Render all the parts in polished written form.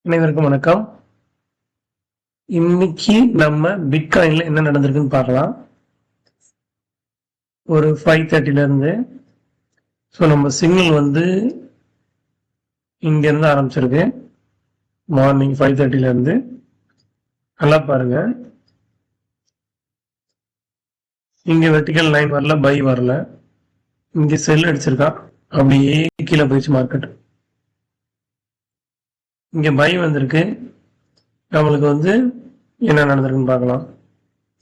அனைவருக்கும் வணக்கம். இன்னைக்கு நம்ம பிட்காயின்ல என்ன நடந்திருக்குன்னு பார்க்கலாம். ஒரு 5:30ல இருந்து நம்ம சிக்னல் இங்க இருந்து ஆரம்பிச்சிருக்கு. மார்னிங் 5:30ல இருந்து நல்லா பாருங்க. இங்க வெர்டிகல் லைன் வரல, பை வரல. இங்க செல் அடிச்சிருக்கான், அப்படியே கீழே போயிடுச்சு மார்க்கெட். இங்க பை வந்திருக்கு. நம்மளுக்கு என்ன நடந்திருக்குன்னு பார்க்கலாம்.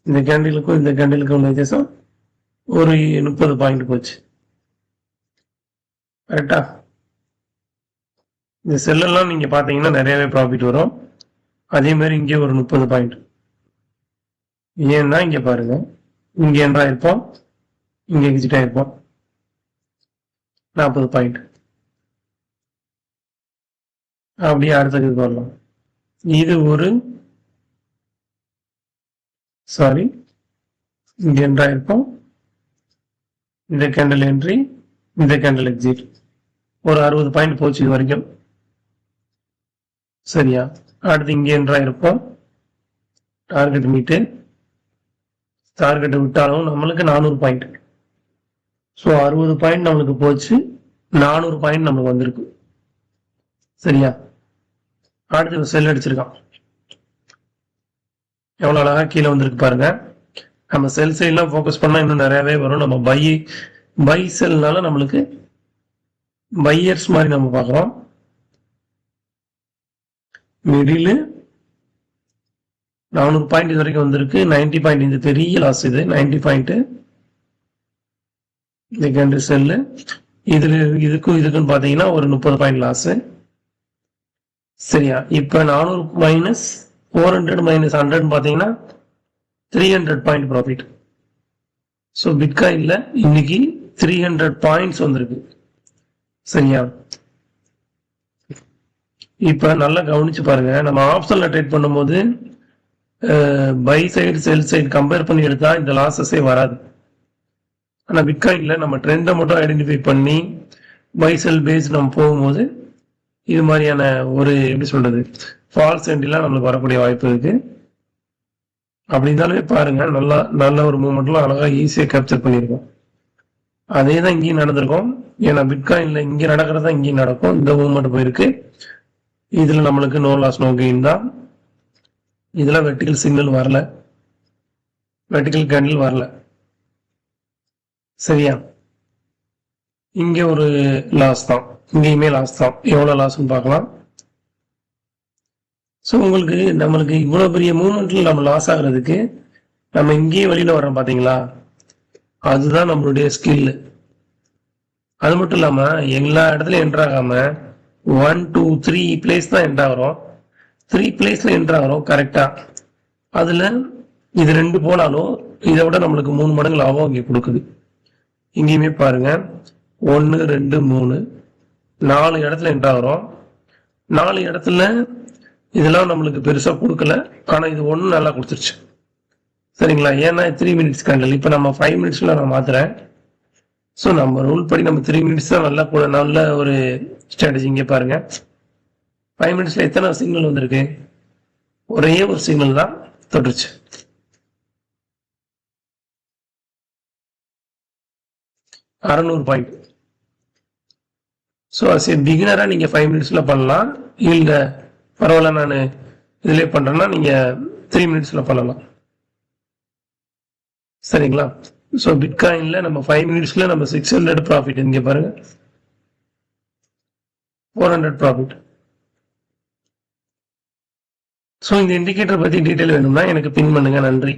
இந்த கேண்டிலுக்கும் இந்த கேண்டிலுக்கும் உள்ள வித்தியாசம் ஒரு 30 பாயிண்ட் போச்சு. கரெக்டா? இந்த செல்லெல்லாம் நீங்க பாத்தீங்கன்னா நிறையவே ப்ராஃபிட் வரும். அதே மாதிரி இங்கே ஒரு 30 பாயிண்ட். ஏன்னா இங்க பாருங்க, இங்க என்ன இருப்போம், இங்க எக்ஸிட் ஆயிருப்போம். 40 பாயிண்ட். அப்படியே அடுத்தது வரலாம். இது ஒரு இங்க என்ன இருப்போம், இந்த கேண்டல் என்ட்ரி, இந்த கேண்டல் எக்ஸிட். ஒரு 60 பாயிண்ட் போச்சு இது வரைக்கும். சரியா? அடுத்து இங்க என்ன இருப்போம், டார்கெட் மீட்டு. டார்கெட் விட்டாலும் நம்மளுக்கு 400 பாயிண்ட். ஸோ 60 பாயிண்ட் நம்மளுக்கு போச்சு, 400 பாயிண்ட் நம்மளுக்கு வந்திருக்கு. சரியா? அடுத்து செல் அடிச்சிருக்கான். எவ்வளவு அழகா கீழே வந்திருக்கு பாருங்க. நம்ம செல் சைட்லாம் ஃபோக்கஸ் பண்ணா இன்னும் நிறையவே வரும். நம்ம பை செல்னால நம்மளுக்கு பையர்ஸ் மாதிரி நம்ம பார்க்குறோம். மிடில் 400 பாயிண்ட் இது வரைக்கும் வந்திருக்கு. 90 பாயிண்ட், இது பெரிய லாஸ். இது 90 பாயிண்ட். இந்த செல்லு இதுக்கும் பாத்தீங்கன்னா ஒரு 30 பாயிண்ட் லாஸ். சரியா? இப்ப 400 மைனஸ் 400 மைனஸ் 100 பாத்தீங்கன்னா 300 பாயிண்ட் ப்ராஃபிட். ஸோ பிட்காயின்ல இன்னைக்கு 300 பாயிண்ட்ஸ் வந்திருக்கு. சரியா? இப்ப நல்லா கவனிச்சு பாருங்க. நம்ம ஆப்ஷன்ல ட்ரேட் பண்ணும்போது buy side sell side compare பண்ணி எடுத்தா இந்த லாசஸே வராது. ஆனா பிட்காயின்ல நம்ம ட்ரெண்டை மட்டும் ஐடென்டிஃபை பண்ணி பை செல் பேஸ் நம்ம போகும்போது இது மாதிரியான ஒரு எப்படி சொல்றது ஃபால்ஸ் என்ட்ரிலாம் நம்மளுக்கு வரக்கூடிய வாய்ப்பு இருக்கு. அப்படி இருந்தாலுமே பாருங்க, நல்ல ஒரு மூவ்மெண்ட்லாம் அழகா ஈஸியா கேப்சர் பண்ணியிருக்கோம். அதே தான் இங்கேயும் நடந்திருக்கும். ஏன்னா பிட்காயின்ல இங்க நடக்கிறதா இங்கேயும் நடக்கும். இந்த மூவ்மெண்ட் போயிருக்கு. இதுல நம்மளுக்கு நோ லாஸ் நோ கெயின் தான். இதுல வெர்டிகல் சிக்னல் வரல, வெர்டிகல் கேண்டில் வரல. சரியா? இங்க ஒரு லாஸ் தான், இங்கேயுமே லாஸ் தான். எவ்வளவு லாஸ்ன்னு பார்க்கலாம். ஸோ நம்மளுக்கு இவ்வளவு பெரிய மூவ்மெண்ட்ல நம்ம லாஸ் ஆகுறதுக்கு நம்ம இங்கேயே வெளியில வர்றோம் பாத்தீங்களா, அதுதான் நம்மளுடைய ஸ்கில். அது மட்டும் இல்லாம எல்லா இடத்துலயும் என்டர் ஆகாம 1 2 3 பிளேஸ் தான் என்டர் ஆகிறோம். 3 பிளேஸ்ல என்டர் ஆகிறோம். கரெக்டா? அதுல இது 2 போனாலும் இதை விட நம்மளுக்கு 3 மடங்கு லாபம் இங்க கொடுக்குது. இங்கேயுமே பாருங்க, 1 2 3 4 இடத்துல என்டர் ஆகிறோம். 4 இடத்துல இதெல்லாம் நம்மளுக்கு பெருசா கொடுக்கல. ஆனா இது ஒண்ணு நல்லா கொடுத்துருச்சு. சரிங்களா? ஏன்னா 3 மினிட்ஸ் கேண்டல். இப்ப நம்ம 5 மினிட்ஸ்ல நான் மாத்துறேன். ஸோ நம்ம ரூல் படி நம்ம 3 மினிட்ஸ் தான் நல்ல ஒரு ஸ்ட்ராட்டஜி. இங்க பாருங்க, 5 மினிட்ஸ்ல எத்தனை சிக்னல் வந்திருக்கு? ஒரே ஒரு சிக்னல் தான் தொட்டுருச்சு. $600 ஸோ பிகினரா நீங்க 5 மினிட்ஸ்ல பண்ணலாம். இல்ல பரவாயில்ல நான் இதுலயே பண்றேன்னா நீங்க 3 மினிட்ஸ்ல பண்ணலாம். சரிங்களா? ஸோ பிட்காயின்ல நம்ம 5 மினிட்ஸ்ல நம்ம 600 ப்ராஃபிட். இங்க பாருங்க, 400 ப்ராஃபிட். ஸோ இந்த இண்டிகேட்டர் பத்தி டீட்டெயில் வேணும்னா எனக்கு பின் பண்ணுங்க. நன்றி.